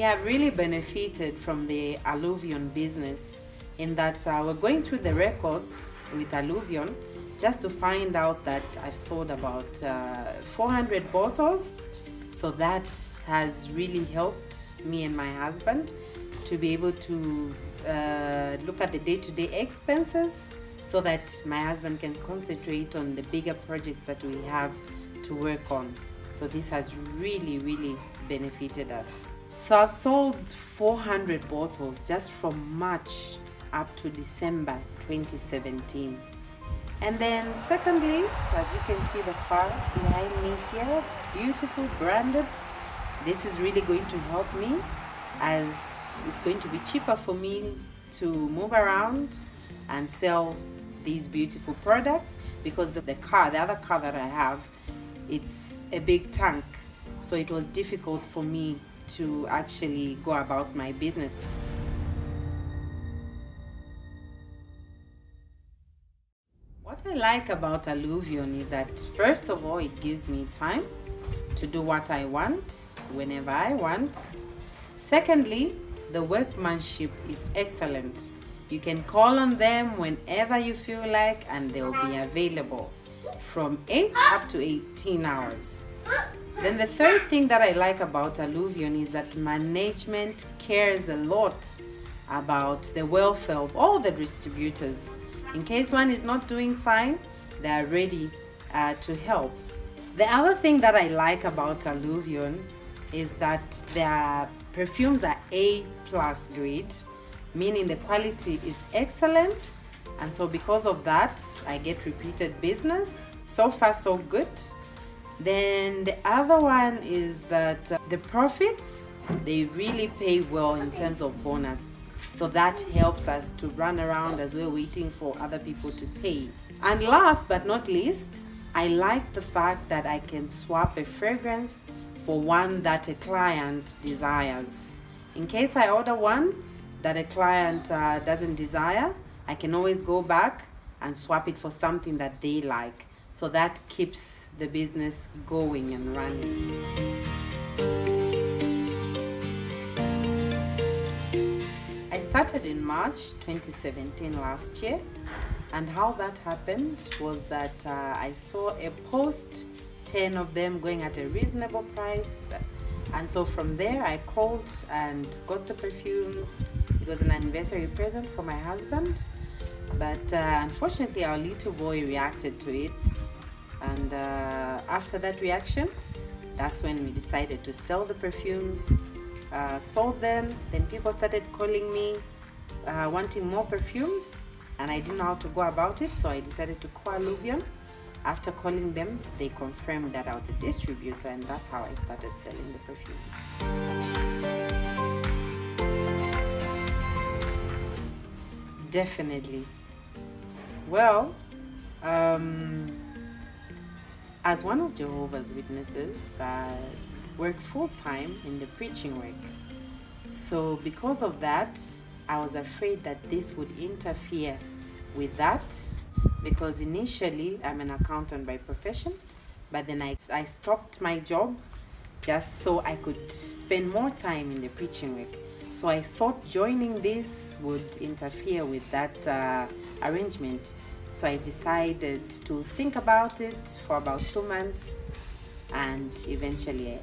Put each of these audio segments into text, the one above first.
have really benefited from the Aluvion business in that we're going through the records with Aluvion just to find out that I've sold about 400 bottles. So that has really helped me and my husband to be able to look at the day-to-day expenses so that my husband can concentrate on the bigger projects that we have to work on. So this has really benefited us. So I've sold 400 bottles just from March up to December 2017. And then secondly, as you can see the car behind me here, beautiful, branded. This is really going to help me as it's going to be cheaper for me to move around and sell these beautiful products because the other car that I have, it's a big tank. So it was difficult for me to actually go about my business. What I like about Aluvion is that first of all, it gives me time to do what I want whenever I want. Secondly, the workmanship is excellent. You can call on them whenever you feel like and they'll be available from 8 up to 18 hours. Then the third thing that I like about Aluvion is that management cares a lot about the welfare of all the distributors. In case one is not doing fine, they are ready to help. The other thing that I like about Aluvion is that their perfumes are A+ grade, meaning the quality is excellent. And so because of that, I get repeated business. So far, so good. Then the other one is that the profits, they really pay well in terms of bonus. So that helps us to run around as we're waiting for other people to pay. And last but not least, I like the fact that I can swap a fragrance for one that a client desires. In case I order one that a client doesn't desire, I can always go back and swap it for something that they like. So that keeps the business going and running. I started in March 2017 last year, and how that happened was that I saw a post, 10 of them going at a reasonable price, and so from there I called and got the perfumes. It was an anniversary present for my husband, but unfortunately our little boy reacted to it, and after that reaction, that's when we decided to sell the perfumes. Sold them, then people started calling me wanting more perfumes, and I didn't know how to go about it, so I decided to call Aluvion. After calling them, they confirmed that I was a distributor, and that's how I started selling the perfumes. Definitely. Well, as one of Jehovah's Witnesses, I work full-time in the preaching work. So because of that, I was afraid that this would interfere with that, because initially I'm an accountant by profession, but then I stopped my job just so I could spend more time in the preaching work. So I thought joining this would interfere with that arrangement. So I decided to think about it for about 2 months, and eventually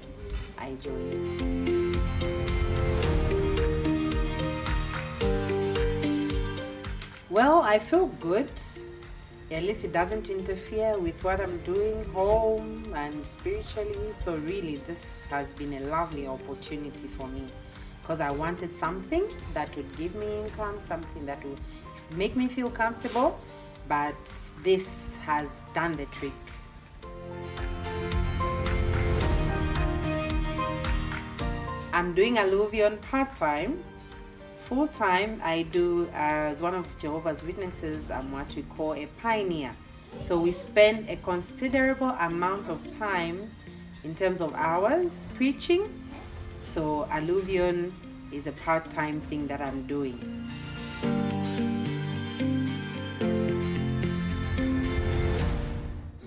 I joined. Well, I feel good. At least it doesn't interfere with what I'm doing home and spiritually. So really, this has been a lovely opportunity for me, because I wanted something that would give me income, something that would make me feel comfortable, but this has done the trick. I'm doing Aluvion part-time. Full-time, I do as one of Jehovah's Witnesses, I'm what we call a pioneer. So we spend a considerable amount of time in terms of hours preaching. So Aluvion is a part-time thing that I'm doing.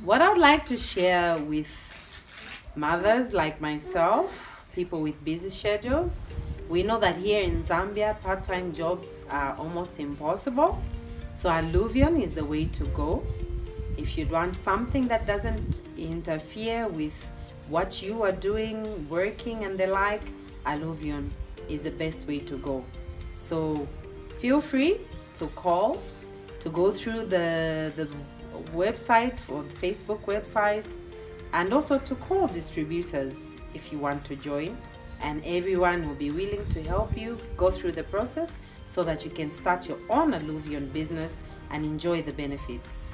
What I would like to share with mothers like myself, people with busy schedules, We know that here in Zambia, part-time jobs are almost impossible. So Aluvion is the way to go. If you want something that doesn't interfere with what you are doing, working and the like, Aluvion is the best way to go. So feel free to call, to go through the website or the Facebook website, and also to call distributors if you want to join, and everyone will be willing to help you go through the process so that you can start your own Aluvion business and enjoy the benefits.